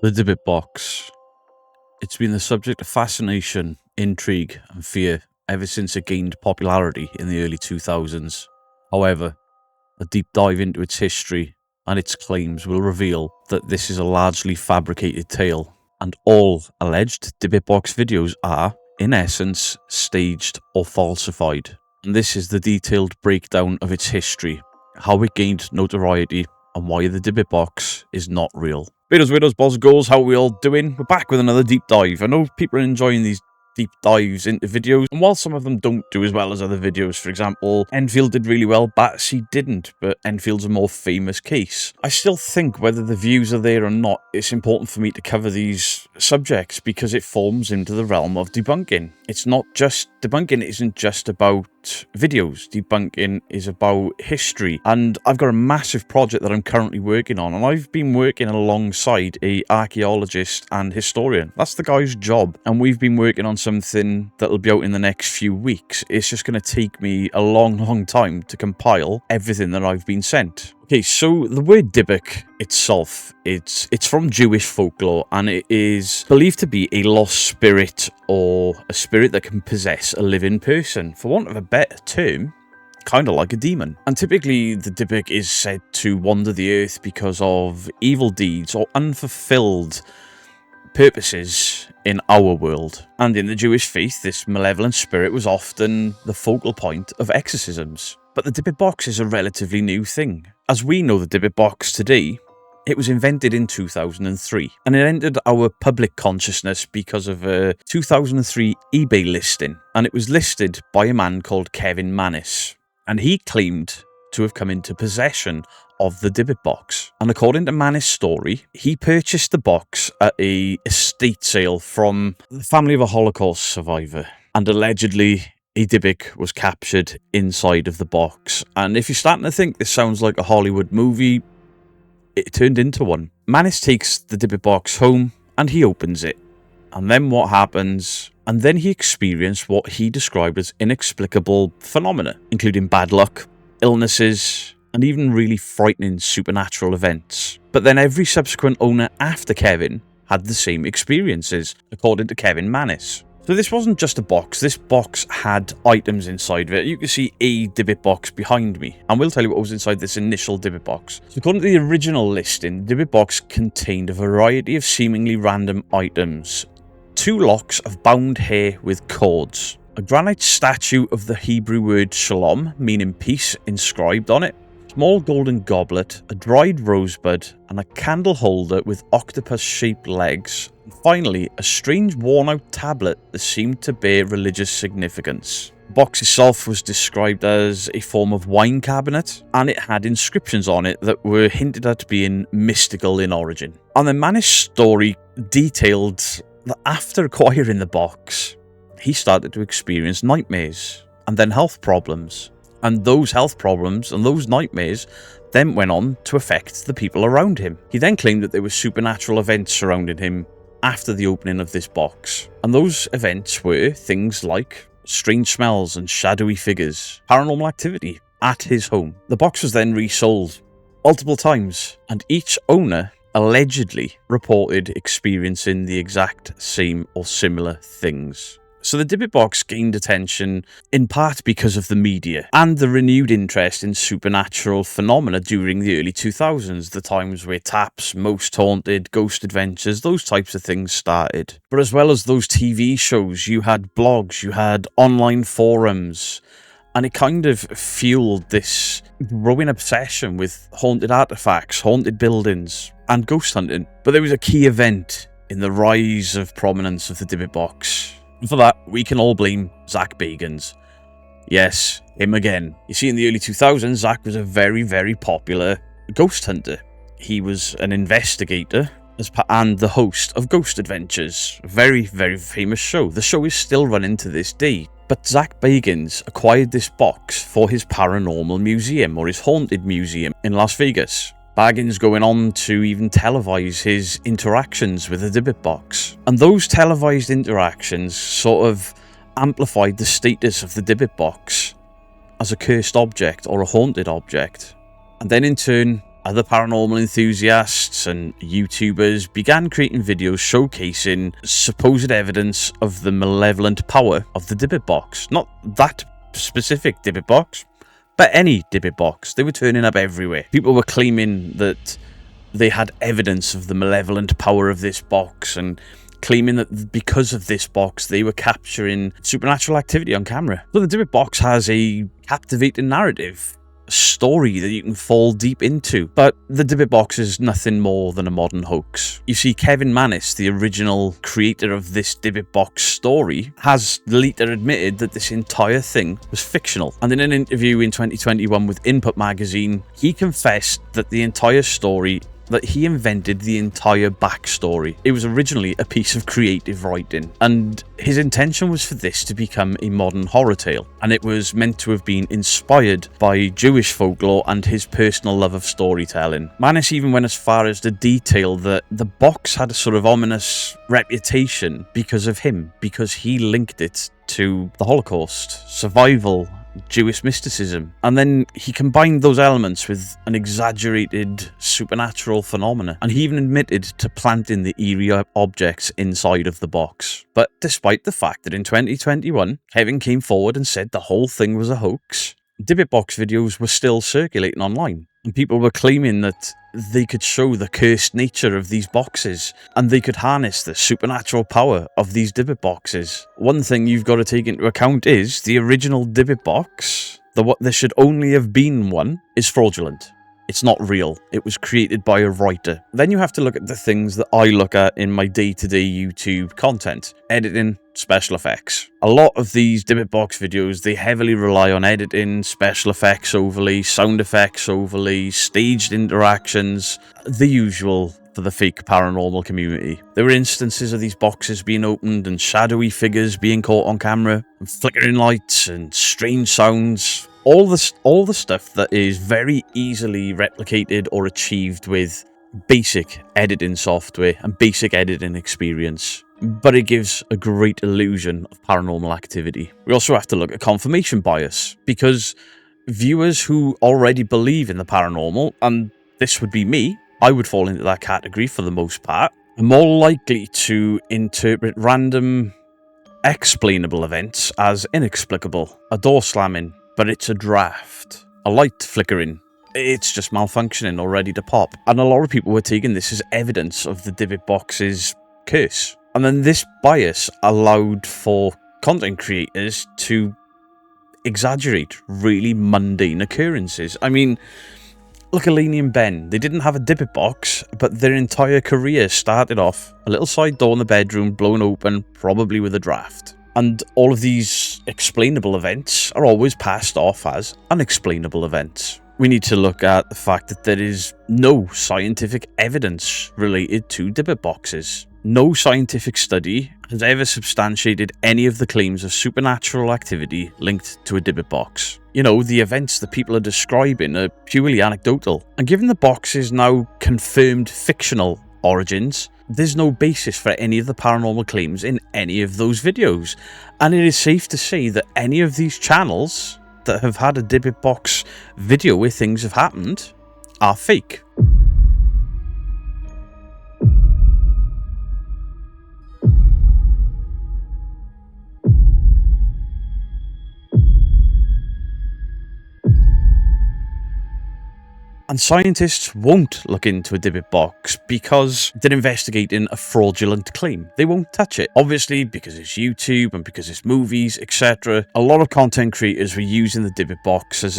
The Dybbuk Box. It's been the subject of fascination, intrigue, and fear ever since it gained popularity in the early 2000s. However, a deep dive into its history and its claims will reveal that this is a largely fabricated tale, and all alleged Dybbuk Box videos are, in essence, staged or falsified. And this is the detailed breakdown of its history, how it gained notoriety, and why the Dybbuk Box is not real. Widows, widows, boss, goals, how we all doing? We're back with another deep dive. I know people are enjoying these deep dives into videos, and while some of them don't do as well as other videos, for example, Enfield did really well, Battersea didn't, but Enfield's a more famous case. I still think whether the views are there or not, it's important for me to cover these subjects because it forms into the realm of debunking. It's not just debunking, it isn't just about videos. Debunking is about history, and I've got a massive project that I'm currently working on, and I've been working alongside a archaeologist and historian. That's the guy's job, and we've been working on something that'll be out in the next few weeks. It's just going to take me a long time to compile everything that I've been sent. Okay, so the word Dybbuk itself, it's from Jewish folklore, and it is believed to be a lost spirit or a spirit that can possess a living person. For want of a better term, kind of like a demon. And typically the Dybbuk is said to wander the earth because of evil deeds or unfulfilled purposes in our world. And in the Jewish faith, this malevolent spirit was often the focal point of exorcisms. But the Dybbuk Box is a relatively new thing. As we know the Dybbuk Box today, it was invented in 2003, and it entered our public consciousness because of a 2003 eBay listing, and it was listed by a man called Kevin Mannis, and he claimed to have come into possession of the Dybbuk Box. And according to Mannis' story, he purchased the box at a estate sale from the family of a Holocaust survivor, and allegedly a Dybbuk was captured inside of the box. And if you're starting to think this sounds like a Hollywood movie, it turned into one. Mannis takes the Dybbuk Box home and he opens it. And then what happens? And then he experienced what he described as inexplicable phenomena, including bad luck, illnesses, and even really frightening supernatural events. But then every subsequent owner after Kevin had the same experiences, according to Kevin Mannis. So this wasn't just a box, this box had items inside of it. You can see a Dybbuk box behind me, and we'll tell you what was inside this initial Dybbuk box. So according to the original listing, the Dybbuk box contained a variety of seemingly random items. 2 locks of bound hair with cords, a granite statue of the Hebrew word shalom, meaning peace, inscribed on it, small golden goblet, a dried rosebud, and a candle holder with octopus-shaped legs. And finally, a strange worn-out tablet that seemed to bear religious significance. The box itself was described as a form of wine cabinet, and it had inscriptions on it that were hinted at being mystical in origin. And then Mannis' story detailed that after acquiring the box, he started to experience nightmares, and then health problems. And those health problems and those nightmares then went on to affect the people around him. He then claimed that there were supernatural events surrounding him after the opening of this box. And those events were things like strange smells and shadowy figures, paranormal activity at his home. The box was then resold multiple times, and each owner allegedly reported experiencing the exact same or similar things. So the Dybbuk Box gained attention in part because of the media and the renewed interest in supernatural phenomena during the early 2000s, the times where Taps, Most Haunted, Ghost Adventures, those types of things started. But as well as those TV shows, you had blogs, you had online forums, and it kind of fueled this growing obsession with haunted artifacts, haunted buildings, and ghost hunting. But there was a key event in the rise of prominence of the Dybbuk Box. And for that, we can all blame Zach Bagans. Yes, him again. You see, in the early 2000s, Zach was a very popular ghost hunter. He was an investigator and the host of Ghost Adventures, a very famous show. The show is still running to this day. But Zach Bagans acquired this box for his paranormal museum, or his haunted museum in Las Vegas. Baggins going on to even televise his interactions with the Dybbuk Box. And those televised interactions sort of amplified the status of the Dybbuk Box as a cursed object or a haunted object. And then in turn, Other paranormal enthusiasts and YouTubers began creating videos showcasing supposed evidence of the malevolent power of the Dybbuk Box. Not that specific Dybbuk Box, but any Dybbuk Box. They were turning up everywhere. People were claiming that they had evidence of the malevolent power of this box and claiming that because of this box, they were capturing supernatural activity on camera. So the Dybbuk Box has a captivating narrative, a story that you can fall deep into. But the Dybbuk Box is nothing more than a modern hoax. You see, Kevin Mannis, the original creator of this Dybbuk Box story, has later admitted that this entire thing was fictional. And in an interview in 2021 with Input magazine, he confessed that the entire story that he invented the entire backstory. It was originally a piece of creative writing, and his intention was for this to become a modern horror tale, and it was meant to have been inspired by Jewish folklore and his personal love of storytelling. Mannis even went as far as to detail that the box had a sort of ominous reputation because of him, because he linked it to the Holocaust, survival, Jewish mysticism, and then he combined those elements with an exaggerated supernatural phenomena, and he even admitted to planting the eerie objects inside of the box. But despite the fact that in 2021 Kevin came forward and said the whole thing was a hoax, Dybbuk Box videos were still circulating online, and people were claiming that they could show the cursed nature of these boxes, and they could harness the supernatural power of these Dybbuk boxes. One thing you've got to take into account is the original Dybbuk Box, what there should only have been one, is fraudulent. It's not real. It was created by a writer. Then you have to look at the things that I look at in my day-to-day YouTube content. Editing, special effects. A lot of these Dybbuk Box videos, they heavily rely on editing, special effects overlay, sound effects overlay, staged interactions, the usual for the fake paranormal community. There were instances of these boxes being opened and shadowy figures being caught on camera, and flickering lights and strange sounds. All the stuff that is very easily replicated or achieved with basic editing software and basic editing experience, but it gives a great illusion of paranormal activity. We also have to look at confirmation bias, because viewers who already believe in the paranormal, and this would be me, I would fall into that category for the most part, are more likely to interpret random explainable events as inexplicable. A door slamming, but it's a draft. A light flickering, it's just malfunctioning or ready to pop. And a lot of people were taking this as evidence of the Dybbuk Box's curse. And then this bias allowed for content creators to exaggerate really mundane occurrences. I mean, look at Laney and Ben. They didn't have a Dybbuk Box, but their entire career started off a little side door in the bedroom blown open, probably with a draft. And all of these explainable events are always passed off as unexplainable events. We need to look at the fact that there is no scientific evidence related to Dybbuk boxes. No scientific study has ever substantiated any of the claims of supernatural activity linked to a Dybbuk box. You know, the events that people are describing are purely anecdotal. And given the box is now confirmed fictional origins, there's no basis for any of the paranormal claims in any of those videos. And it is safe to say that any of these channels that have had a Dybbuk Box video where things have happened are fake. And scientists won't look into a Dybbuk box because they're investigating a fraudulent claim. They won't touch it. Obviously, because it's YouTube and because it's movies, etc. A lot of content creators were using the Dybbuk box as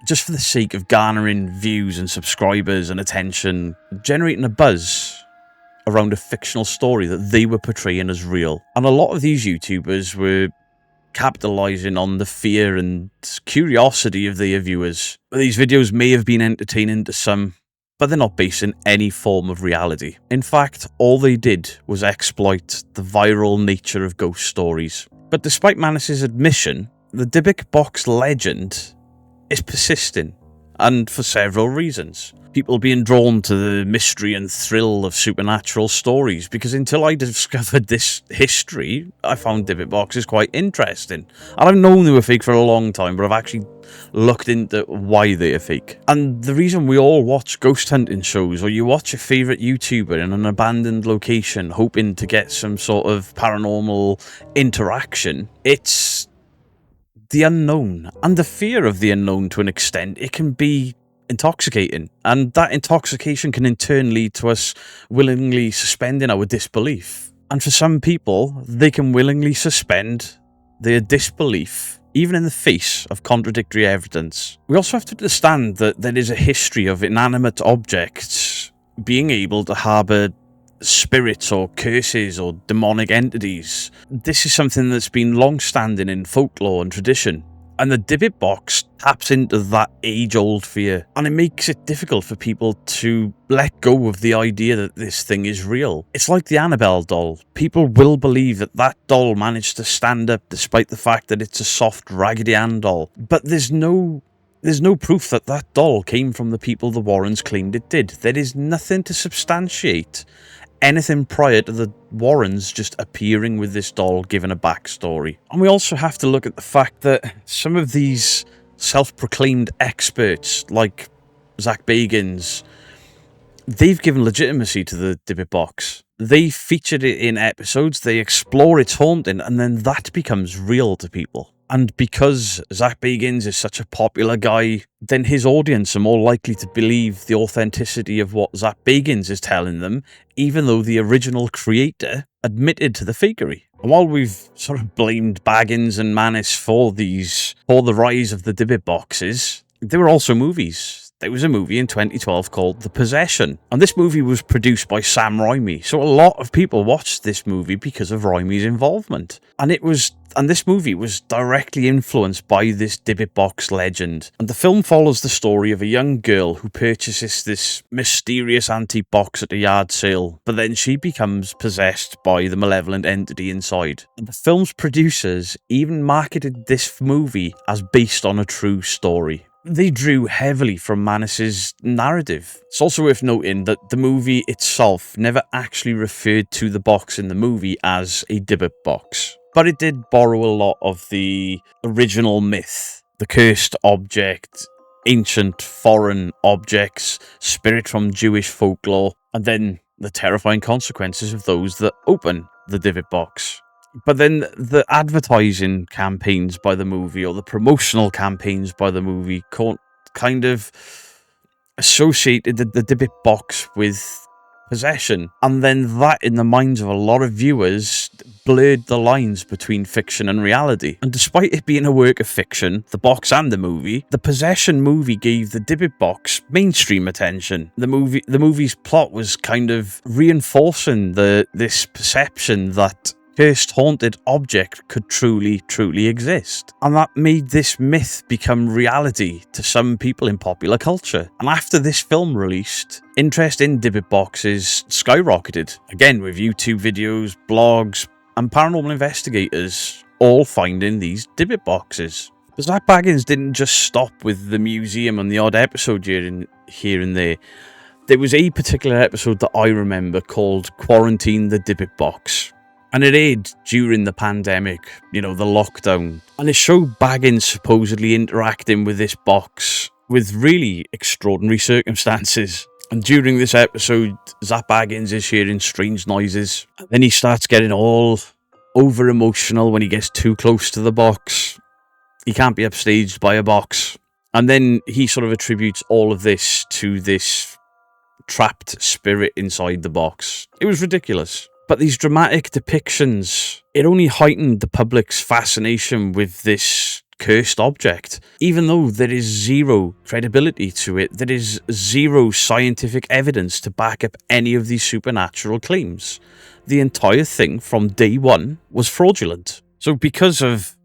just for the sake of garnering views and subscribers and attention, generating a buzz around a fictional story that they were portraying as real. And a lot of these YouTubers were capitalizing on the fear and curiosity of their viewers. These videos may have been entertaining to some, but they're not based in any form of reality. In fact, all they did was exploit the viral nature of ghost stories. But despite Mannis's admission, the Dybbuk Box legend is persisting, and for several reasons. People being drawn to the mystery and thrill of supernatural stories, because until I discovered this history, I found Dybbuk boxes quite interesting. And I've known they were fake for a long time, but I've actually looked into why they are fake. And the reason we all watch ghost hunting shows, or you watch your favourite YouTuber in an abandoned location hoping to get some sort of paranormal interaction, it's the unknown. And the fear of the unknown, to an extent, it can be intoxicating. And that intoxication can in turn lead to us willingly suspending our disbelief. And for some people, they can willingly suspend their disbelief even in the face of contradictory evidence. We also have to understand that there is a history of inanimate objects being able to harbour spirits or curses or demonic entities. This is something that's been long-standing in folklore and tradition. And the Dybbuk Box taps into that age-old fear, and it makes it difficult for people to let go of the idea that this thing is real. It's like the Annabelle doll. People will believe that that doll managed to stand up despite the fact that it's a soft, Raggedy Ann doll. But there's no proof that that doll came from the people the Warrens claimed it did. There is nothing to substantiate anything prior to the Warrens just appearing with this doll given a backstory. And we also have to look at the fact that some of these self-proclaimed experts, like Zach Bagans, they've given legitimacy to the Dybbuk Box. They featured it in episodes, they explore its haunting, and then that becomes real to people. And because Zach Bagans is such a popular guy, then his audience are more likely to believe the authenticity of what Zach Bagans is telling them, even though the original creator admitted to the fakery. And while we've sort of blamed Baggins and Manis for the rise of the Dybbuk Boxes, there were also movies. There was a movie in 2012 called The Possession, and this movie was produced by Sam Raimi. So a lot of people watched this movie because of Raimi's involvement. And this movie was directly influenced by this Dybbuk Box legend. And the film follows the story of a young girl who purchases this mysterious antique box at a yard sale, but then she becomes possessed by the malevolent entity inside. And the film's producers even marketed this movie as based on a true story. They drew heavily from Manis's narrative. It's also worth noting that the movie itself never actually referred to the box in the movie as a Dybbuk box, but it did borrow a lot of the original myth, the cursed object, ancient foreign objects, spirit from Jewish folklore, and then the terrifying consequences of those that open the Dybbuk Box. But then the advertising campaigns by the movie, or the promotional campaigns by the movie, kind of associated the Dybbuk Box with possession. And then that, in the minds of a lot of viewers, blurred the lines between fiction and reality. And despite it being a work of fiction, the box and the Possession movie gave the Dybbuk Box mainstream attention. The movie's plot was kind of reinforcing this perception that cursed haunted object could truly exist. And that made this myth become reality to some people in popular culture. And after this film released, interest in Dybbuk boxes skyrocketed. Again, with YouTube videos, blogs, and paranormal investigators all finding these Dybbuk boxes. But Zach Bagans didn't just stop with the museum and the odd episode here and there. There was a particular episode that I remember called Quarantine the Dybbuk Box. And it aired during the pandemic, the lockdown. And it showed Baggins supposedly interacting with this box with really extraordinary circumstances. And during this episode, Zach Baggins is hearing strange noises. Then he starts getting all over emotional when he gets too close to the box. He can't be upstaged by a box. And then he sort of attributes all of this to this trapped spirit inside the box. It was ridiculous. But these dramatic depictions, it only heightened the public's fascination with this cursed object. Even though there is zero credibility to it, there is zero scientific evidence to back up any of these supernatural claims. The entire thing from day one was fraudulent. So because of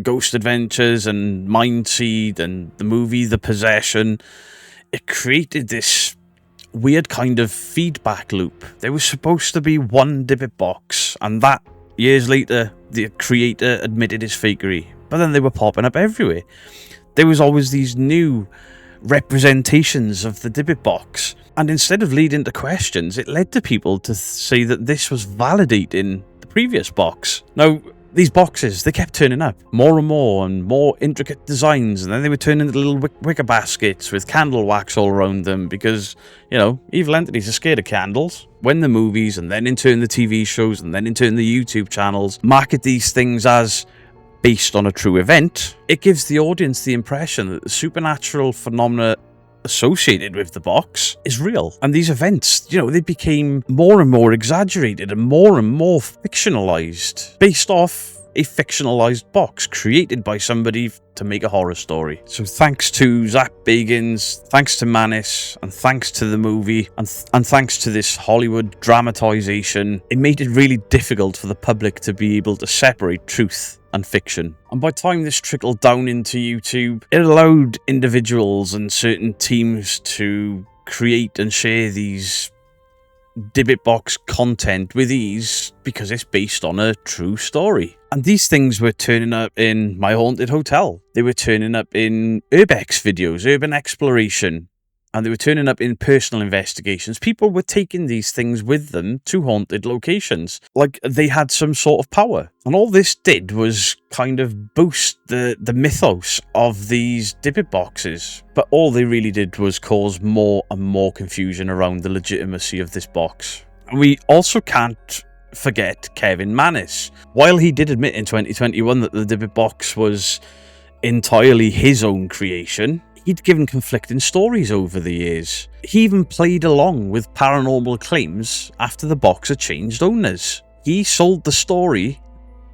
Ghost Adventures and Mindseed and the movie The Possession, it created this weird kind of feedback loop. There was supposed to be one Dybbuk box, and that, years later, the creator admitted his fakery. But then they were popping up everywhere. There was always these new representations of the Dybbuk box, and instead of leading to questions, it led to people to say that this was validating the previous box. Now, these boxes, they kept turning up more and more intricate designs, and then they would turn into little wicker baskets with candle wax all around them because, you know, evil entities are scared of candles. When the movies, and then in turn the TV shows, and then in turn the YouTube channels market these things as based on a true event, it gives the audience the impression that the supernatural phenomena associated with the box is real. And these events, you know, they became more and more exaggerated and more fictionalized based off a fictionalized box created by somebody to make a horror story. So thanks to Zach Bagans, thanks to Manis, and thanks to the movie, and thanks to this Hollywood dramatization, it made it really difficult for the public to be able to separate truth and fiction. And by the time this trickled down into YouTube, it allowed individuals and certain teams to create and share these Dybbuk Box content with ease because it's based on a true story. And these things were turning up in My Haunted Hotel. They were turning up in urbex videos, urban exploration. And they were turning up in personal investigations. People were taking these things with them to haunted locations, like they had some sort of power. And all this did was kind of boost the mythos of these Dybbuk boxes. But all they really did was cause more and more confusion around the legitimacy of this box. And we also can't forget Kevin Manis. While he did admit in 2021 that the Dybbuk Box was entirely his own creation, he'd given conflicting stories over the years. He even played along with paranormal claims after the box had changed owners. He sold the story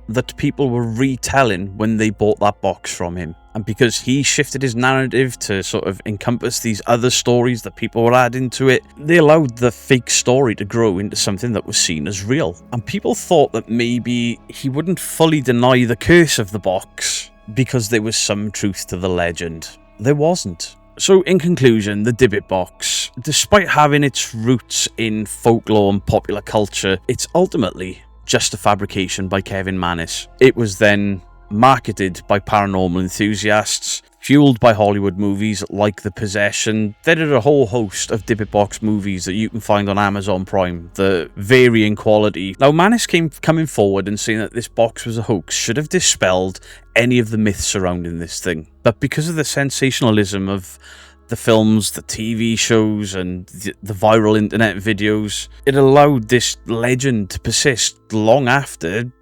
that people were retelling when they bought that box from him. And because he shifted his narrative to sort of encompass these other stories that people were adding to it, they allowed the fake story to grow into something that was seen as real. And people thought that maybe he wouldn't fully deny the curse of the box because there was some truth to the legend. There wasn't. So in conclusion, the Dybbuk Box, despite having its roots in folklore and popular culture, it's ultimately just a fabrication by Kevin Manis. It was then marketed by paranormal enthusiasts, fueled by Hollywood movies like The Possession. There are a whole host of Dybbuk Box movies that you can find on Amazon Prime, the varying quality. Now, Manis coming forward and saying that this box was a hoax should have dispelled any of the myths surrounding this thing. But because of the sensationalism of the films, the TV shows, and the viral internet videos, it allowed this legend to persist long after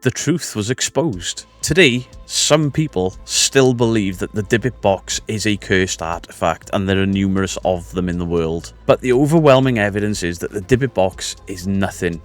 the truth was exposed. Today, some people still believe that the Dybbuk Box is a cursed artifact, and there are numerous of them in the world. But the overwhelming evidence is that the Dybbuk Box is nothing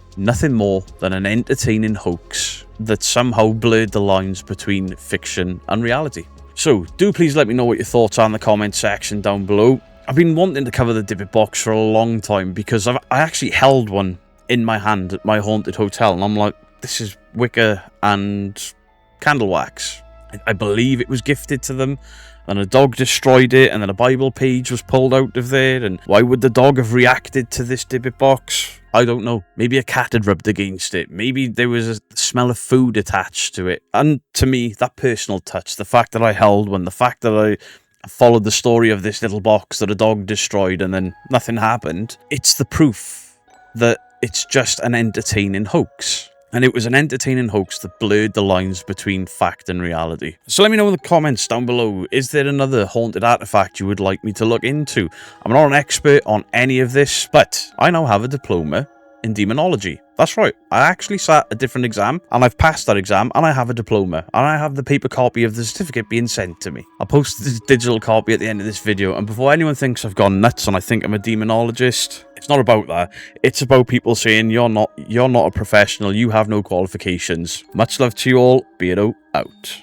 more than an entertaining hoax that somehow blurred the lines between fiction and reality. So, do please let me know what your thoughts are in the comment section down below. I've been wanting to cover the Dybbuk Box for a long time because I actually held one in my hand at My Haunted Hotel, and I'm like, this is wicker and candle wax. I believe it was gifted to them, and a dog destroyed it, and then a Bible page was pulled out of there, and why would the dog have reacted to this Dybbuk Box? I don't know. Maybe a cat had rubbed against it. Maybe there was a smell of food attached to it. And to me, that personal touch, the fact that I held one, the fact that I followed the story of this little box that a dog destroyed and then nothing happened, it's the proof that it's just an entertaining hoax. And it was an entertaining hoax that blurred the lines between fact and reality. So let me know in the comments down below, is there another haunted artifact you would like me to look into? I'm not an expert on any of this, but I now have a diploma in demonology. That's right, I actually sat a different exam, and I've passed that exam, and I have a diploma, and I have the paper copy of the certificate being sent to me. I'll post the digital copy at the end of this video, and before anyone thinks I've gone nuts and I think I'm a demonologist, it's not about that. It's about people saying you're not a professional, you have no qualifications. Much love to you all, Beardo out.